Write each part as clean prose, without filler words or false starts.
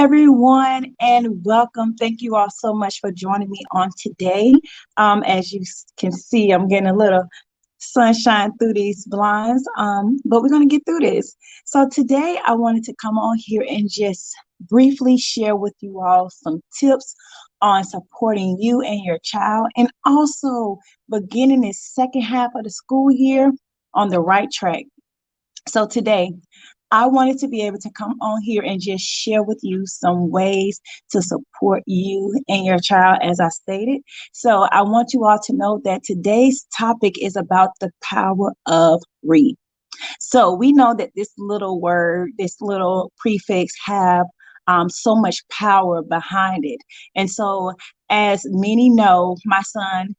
everyone, and welcome. Thank you all so much for joining me on today. As you can see, I'm getting a little sunshine through these blinds, but we're going to get through this. So, today I wanted to come on here and just briefly share with you all some tips on supporting you and your child, and also beginning this second half of the school year on the right track. So, today, I wanted to be able to come on here and just share with you some ways to support you and your child, as I stated. So I want you all to know that today's topic is about the power of read. So we know that this little word, this little prefix have so much power behind it. And so as many know, my son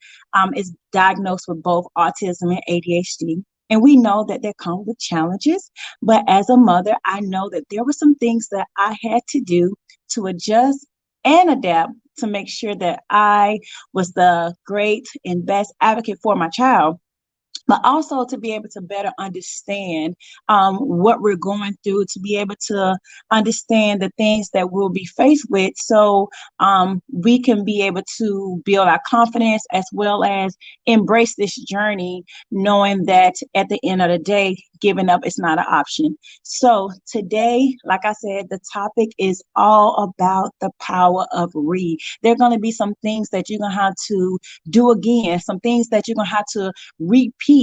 is diagnosed with both autism and ADHD. And we know that they come with challenges. But as a mother, I know that there were some things that I had to do to adjust and adapt to make sure that I was the great and best advocate for my child, but also to be able to better understand what we're going through, to be able to understand the things that we'll be faced with, so we can be able to build our confidence as well as embrace this journey, knowing that at the end of the day, giving up is not an option. So today, like I said, the topic is all about the power of read. There are going to be some things that you're going to have to do again, some things that you're going to have to repeat.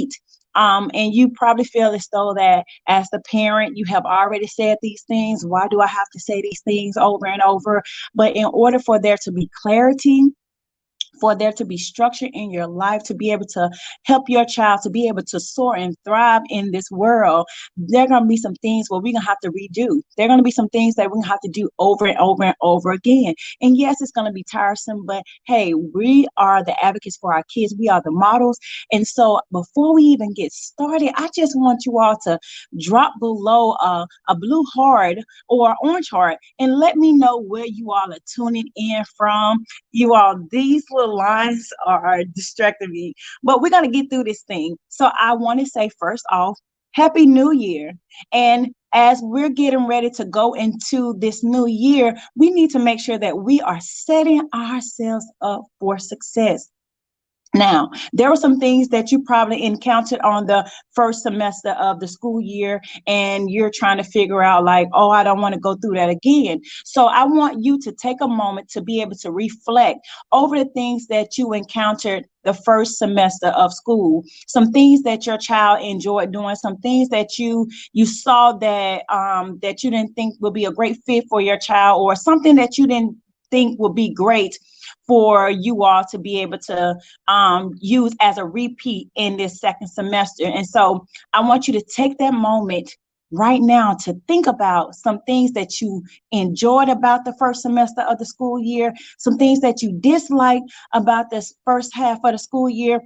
And you probably feel as though that as the parent, you have already said these things. Why do I have to say these things over and over? But in order for there to be clarity, for there to be structure in your life, to be able to help your child to be able to soar and thrive in this world, there are going to be some things where we're going to have to redo. There are going to be some things that we're going to have to do over and over and over again. And yes, it's going to be tiresome, but hey, we are the advocates for our kids. We are the models. And so before we even get started, I just want you all to drop below a blue heart or orange heart and let me know where you all are tuning in from. You all, these little lines are distracting me, but we're going to get through this thing. So I want to say, first off, Happy New Year. And as we're getting ready to go into this new year, we need to make sure that we are setting ourselves up for success. Now, there were some things that you probably encountered on the first semester of the school year, and you're trying to figure out, like, oh, I don't want to go through that again. So I want you to take a moment to be able to reflect over the things that you encountered the first semester of school, some things that your child enjoyed doing, some things that you saw that that you didn't think would be a great fit for your child, or something that you didn't think would be great for you all to be able to use as a repeat in this second semester. And so I want you to take that moment right now to think about some things that you enjoyed about the first semester of the school year, some things that you disliked about this first half of the school year,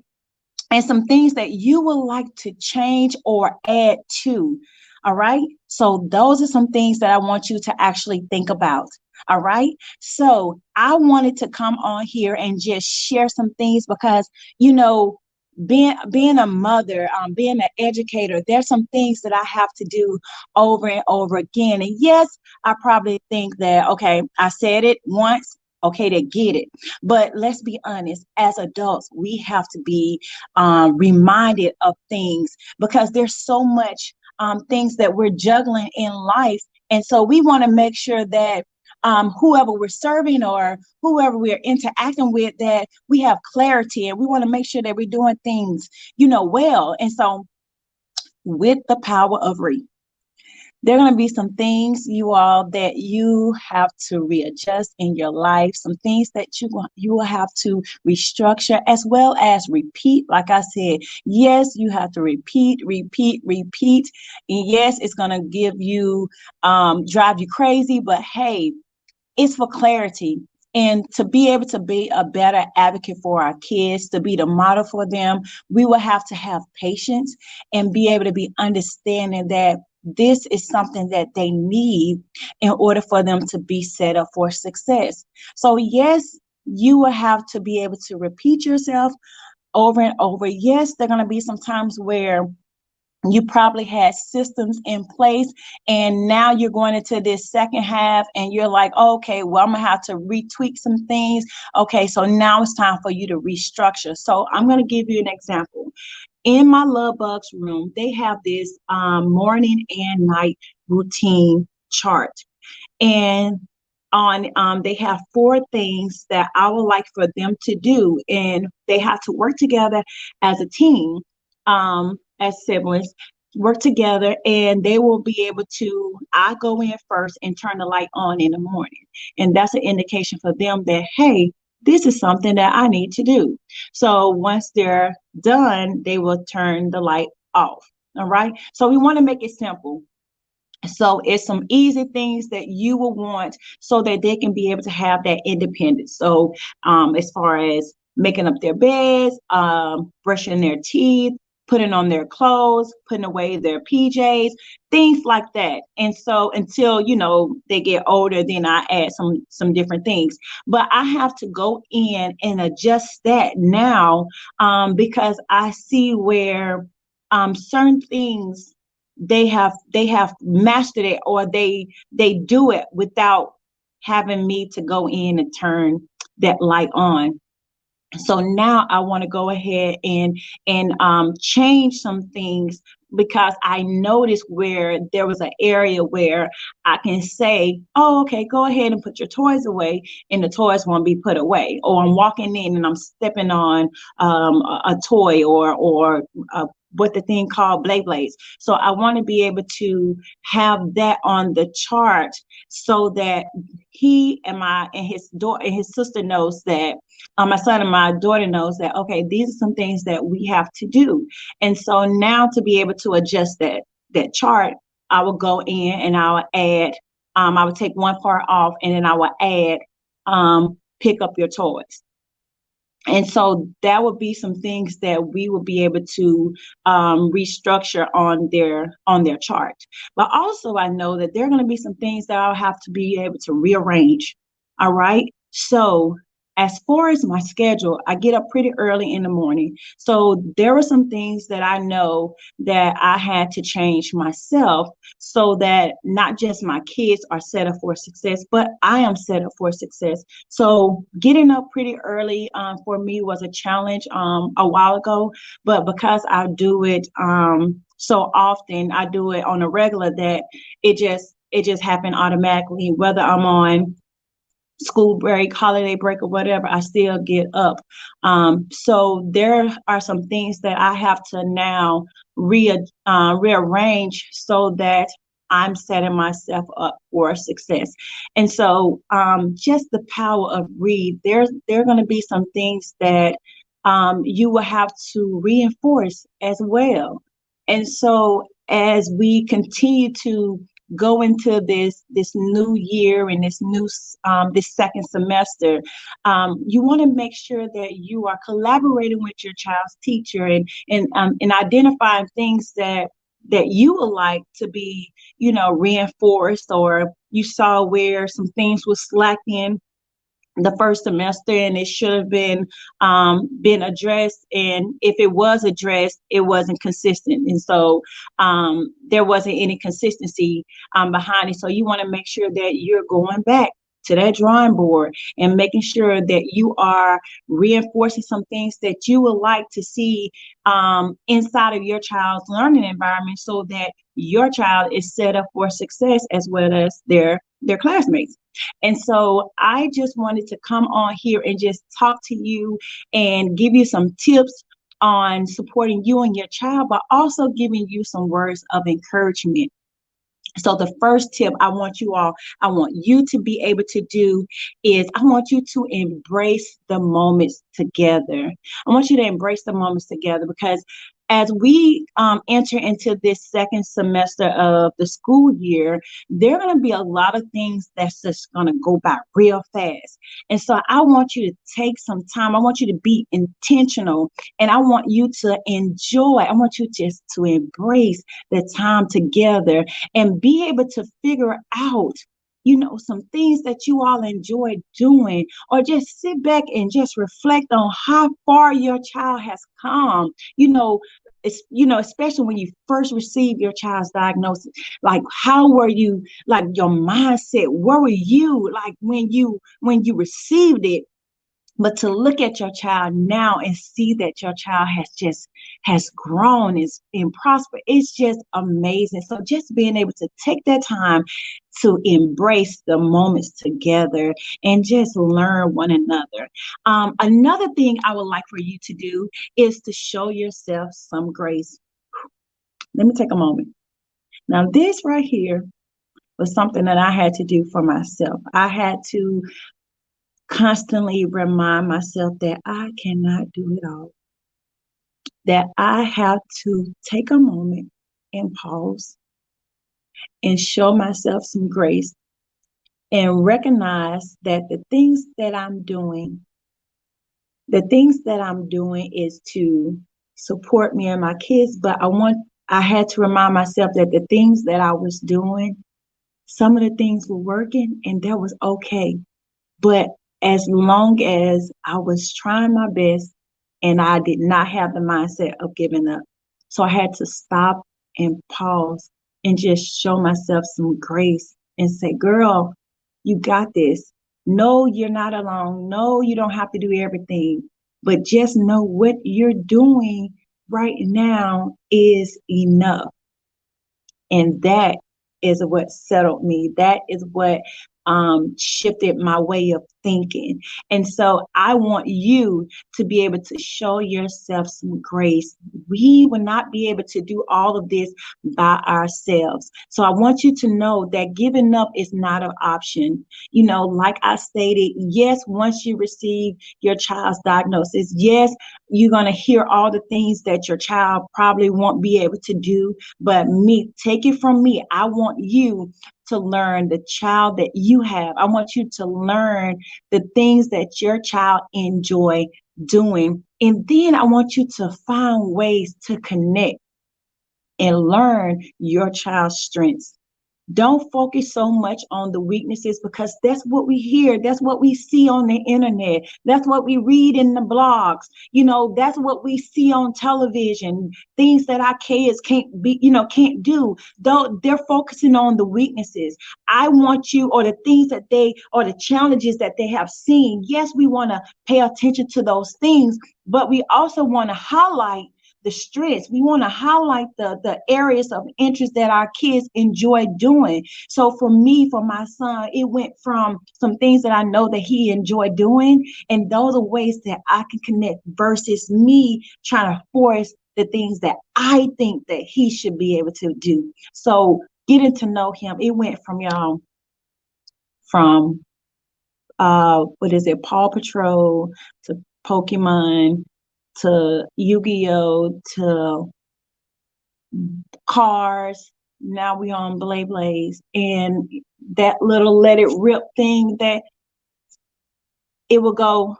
and some things that you would like to change or add to. All right. So those are some things that I want you to actually think about. All right. So I wanted to come on here and just share some things because, you know, being a mother, being an educator, there's some things that I have to do over and over again. And yes, I probably think that, okay, I said it once. Okay, they get it. But let's be honest, as adults, we have to be reminded of things because there's so much things that we're juggling in life. And so we want to make sure that whoever we're serving or whoever we're interacting with, that we have clarity, and we want to make sure that we're doing things, well. And so with the power of read, there are going to be some things, you all, that you have to readjust in your life, some things that you will have to restructure as well as repeat. Like I said, yes, you have to repeat. And yes, it's going to give you, drive you crazy, but hey, it's for clarity. And to be able to be a better advocate for our kids, to be the model for them, we will have to have patience and be able to be understanding that this is something that they need in order for them to be set up for success. So yes, you will have to be able to repeat yourself over and over. Yes, there are going to be some times where You probably had systems in place, and now you're going into this second half and you're like, oh, okay, well, I'm gonna have to retweak some things. Okay, so now it's time for you to restructure. So I'm going to give you an example. In my Love Bugs room, they have this morning and night routine chart, and on they have four things that I would like for them to do, and they have to work together as a team, as siblings, work together, and they will be able to. I go in first and turn the light on in the morning, and that's an indication for them that, hey, this is something that I need to do. So once they're done, they will turn the light off. All right. So we want to make it simple. So it's some easy things that you will want so that they can be able to have that independence. So as far as making up their beds, brushing their teeth, putting on their clothes, putting away their PJs, things like that. And so until, they get older, then I add some different things. But I have to go in and adjust that now, because I see where certain things they have mastered it, or they do it without having me to go in and turn that light on. So now I want to go ahead and change some things, because I noticed where there was an area where I can say, oh, okay, go ahead and put your toys away, and the toys won't be put away. Or I'm walking in and I'm stepping on a toy, or what the thing called Blade Blades. So I want to be able to have that on the chart, so that he and his daughter and his sister knows that, my son and my daughter knows that, okay, these are some things that we have to do. And so now, to be able to adjust that chart, I will go in and I will add, I will take one part off, and then I will add, pick up your toys. And so that would be some things that we will be able to restructure on their chart. But also, I know that there are going to be some things that I'll have to be able to rearrange. All right. So as far as my schedule, I get up pretty early in the morning. So there were some things that I know that I had to change myself, so that not just my kids are set up for success, but I am set up for success. So getting up pretty early for me was a challenge a while ago, but because I do it so often, I do it on a regular, that it just happened automatically. Whether I'm on school break, holiday break, or whatever, I still get up. So there are some things that I have to now rearrange, so that I'm setting myself up for success. And so just the power of read, there are going to be some things that you will have to reinforce as well. And so as we continue to go into this new year and this second semester, you want to make sure that you are collaborating with your child's teacher, and identifying things that you would like to be, reinforced, or you saw where some things was slacking the first semester and it should have been addressed, and if it was addressed, it wasn't consistent, and so there wasn't any consistency behind it. So you want to make sure that you're going back to that drawing board and making sure that you are reinforcing some things that you would like to see inside of your child's learning environment, so that your child is set up for success as well as their classmates. And so I just wanted to come on here and just talk to you and give you some tips on supporting you and your child, but also giving you some words of encouragement. So the first tip I want you to be able to do is, I want you to embrace the moments together. I want you to embrace the moments together, because as we enter into this second semester of the school year, there are going to be a lot of things that's just going to go by real fast. And so I want you to take some time. I want you to be intentional, and I want you to enjoy. I want you just to embrace the time together and be able to figure out, some things that you all enjoy doing, or just sit back and just reflect on how far your child has come, it's, especially when you first receive your child's diagnosis, like how were you, like your mindset, where were you like when you received it? But to look at your child now and see that your child has grown is and prospered, it's just amazing. So just being able to take that time to embrace the moments together and just learn one another. Another thing I would like for you to do is to show yourself some grace. Let me take a moment. Now, this right here was something that I had to do for myself. I had to constantly remind myself that I cannot do it all, that I have to take a moment and pause and show myself some grace and recognize that the things that I'm doing is to support me and my kids, but I had to remind myself that the things that I was doing, some of the things were working and that was okay. But as long as I was trying my best and I did not have the mindset of giving up. So I had to stop and pause and just show myself some grace and say, girl, you got this. No, you're not alone. No, you don't have to do everything. But just know what you're doing right now is enough. And that is what settled me. That is what shifted my way of thinking. And so I want you to be able to show yourself some grace. We will not be able to do all of this by ourselves. So I want you to know that giving up is not an option. Like I stated, yes, once you receive your child's diagnosis, yes, you're going to hear all the things that your child probably won't be able to do. But take it from me. I want you to learn the child that you have. I want you to learn the things that your child enjoy doing. And then I want you to find ways to connect and learn your child's strengths. Don't focus so much on the weaknesses, because that's what we hear. That's what we see on the internet. That's what we read in the blogs. That's what we see on television. Things that our kids can't do. Though they're focusing on the weaknesses. I want you, or the things that or the challenges that they have seen. Yes, we want to pay attention to those things, but we also want to highlight the strengths. We want to highlight the areas of interest that our kids enjoy doing. So for me, for my son, it went from some things that I know that he enjoyed doing, and those are ways that I can connect versus me trying to force the things that I think that he should be able to do. So getting to know him, it went from what is it, Paw Patrol to Pokemon to Yu-Gi-Oh to Cars. Now we on Beyblades, and that little Let It Rip thing, that it will go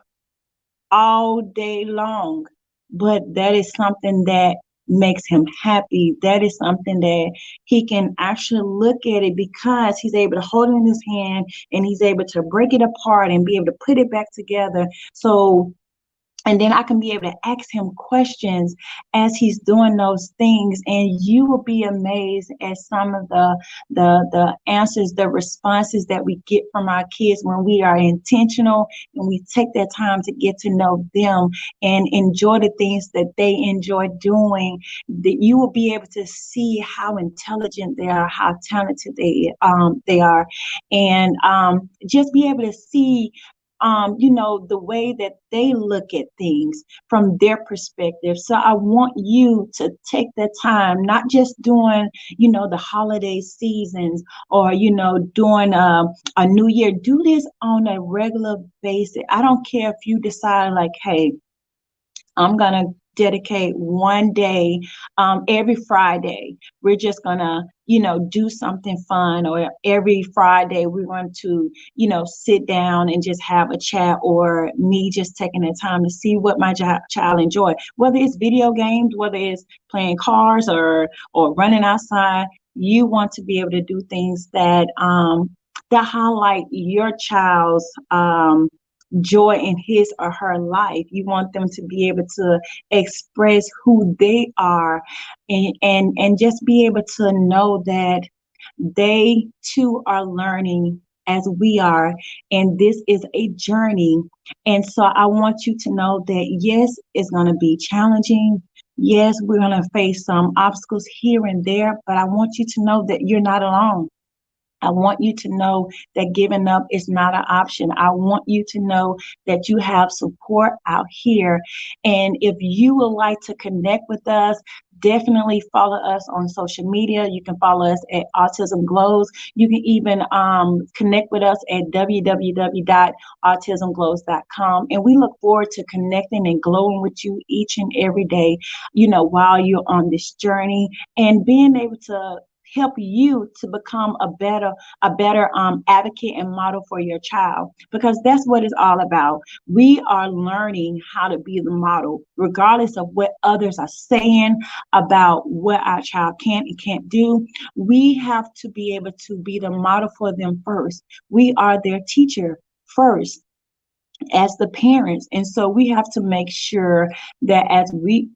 all day long. But that is something that makes him happy. That is something that he can actually look at it, because he's able to hold it in his hand and he's able to break it apart and be able to put it back together. So, and then I can be able to ask him questions as he's doing those things, and you will be amazed at some of the answers, the responses that we get from our kids when we are intentional and we take that time to get to know them and enjoy the things that they enjoy doing. That you will be able to see how intelligent they are, how talented they are, and just be able to see the way that they look at things from their perspective. So I want you to take the time, not just during, the holiday seasons or, during a new year. Do this on a regular basis. I don't care if you decide like, hey, I'm going to dedicate one day every Friday. We're just going to, do something fun, or every Friday we're going to, sit down and just have a chat, or me just taking the time to see what my child enjoy, whether it's video games, whether it's playing cars or running outside. You want to be able to do things that highlight your child's joy in his or her life. You want them to be able to express who they are, and just be able to know that they too are learning as we are, and this is a journey. And so I want you to know that yes, it's going to be challenging. Yes, we're going to face some obstacles here and there, but I want you to know that you're not alone. I want you to know that giving up is not an option. I want you to know that you have support out here. And if you would like to connect with us, definitely follow us on social media. You can follow us at Autism Glows. You can even connect with us at www.autismglows.com. And we look forward to connecting and glowing with you each and every day, while you're on this journey, and being able to help you to become a better advocate and model for your child, because that's what it's all about. We are learning how to be the model regardless of what others are saying about what our child can and can't do. We have to be able to be the model for them first. We are their teacher first as the parents. And so we have to make sure that as we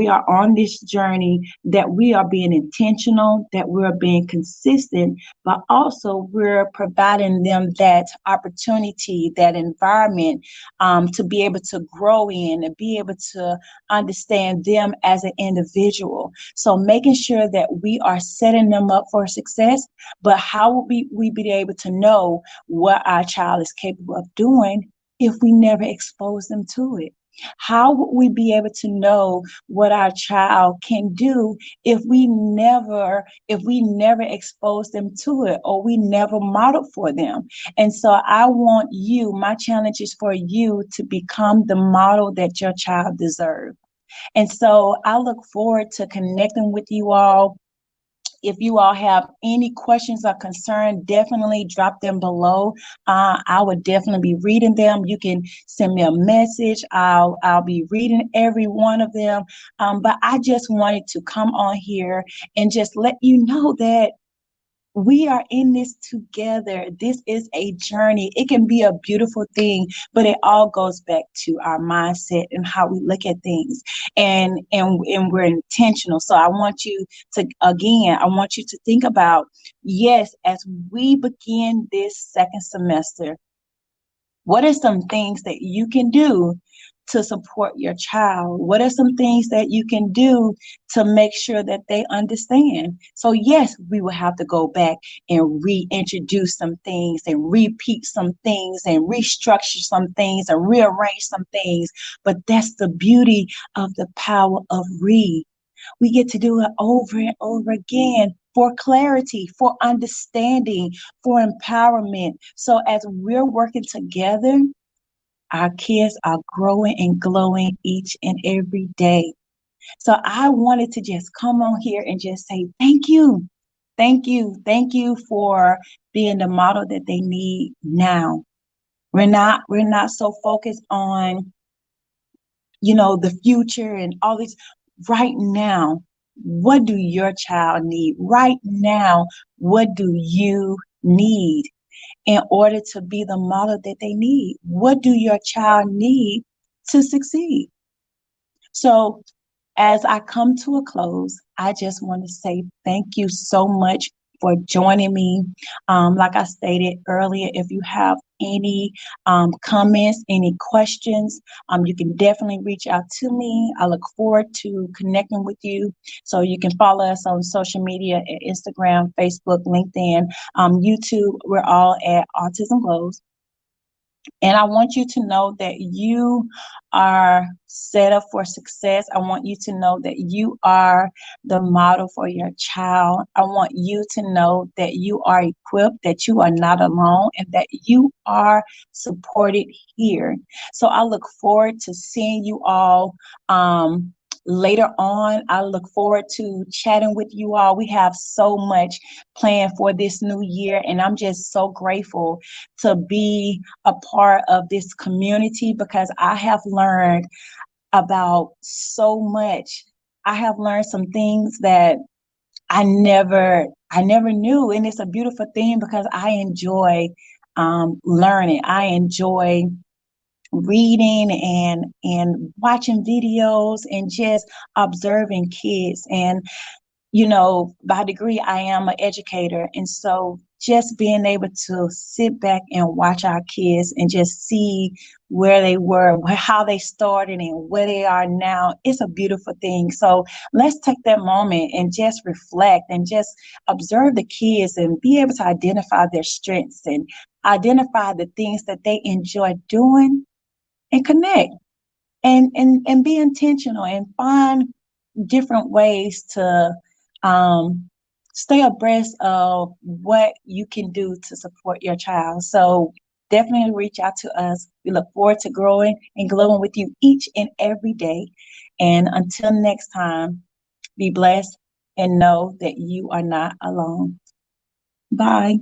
are on this journey, that we are being intentional, that we're being consistent, but also we're providing them that opportunity, that environment, to be able to grow in and be able to understand them as an individual. So making sure that we are setting them up for success. But how will we be able to know what our child is capable of doing if we never expose them to it? How would we be able to know what our child can do if we never expose them to it, or we never model for them? And so my challenge is for you to become the model that your child deserves. And so I look forward to connecting with you all. If you all have any questions or concern, definitely drop them below. I would definitely be reading them. You can send me a message. I'll be reading every one of them. But I just wanted to come on here and just let you know that we are in this together. This is a journey. It can be a beautiful thing, but it all goes back to our mindset and how we look at things. And we're intentional. So I want you to think about, yes, as we begin this second semester, what are some things that you can do to support your child? What are some things that you can do to make sure that they understand? So yes, we will have to go back and reintroduce some things and repeat some things and restructure some things and rearrange some things. But that's the beauty of the power of read. We get to do it over and over again for clarity, for understanding, for empowerment. So as we're working together, our kids are growing and glowing each and every day. So I wanted to just come on here and just say thank you. Thank you. Thank you for being the model that they need now. We're not so focused on, the future and all this. Right now, what do your child need? Right now, what do you need in order to be the model that they need? What do your child need to succeed? So as I come to a close, I just want to say thank you so much for joining me. Like I stated earlier, if you have any comments, any questions, you can definitely reach out to me. I look forward to connecting with you. So you can follow us on social media at Instagram, Facebook, LinkedIn, YouTube. We're all at Autism Glows. And I want you to know that you are set up for success. I want you to know that you are the model for your child. I want you to know that you are equipped, that you are not alone, and that you are supported here. So I look forward to seeing you all later on. I look forward to chatting with you all. We have so much planned for this new year, and I'm just so grateful to be a part of this community, because I have learned about so much. I have learned some things that I never knew, and it's a beautiful thing because I enjoy learning. I enjoy reading and watching videos and just observing kids. And by degree, I am an educator. And so just being able to sit back and watch our kids and just see where they were, how they started and where they are now, it's a beautiful thing. So let's take that moment and just reflect and just observe the kids and be able to identify their strengths and identify the things that they enjoy doing and connect and be intentional and find different ways to um, stay abreast of what you can do to support your child. So definitely reach out to us. We look forward to growing and glowing with you each and every day. And until next time, be blessed and know that you are not alone. Bye.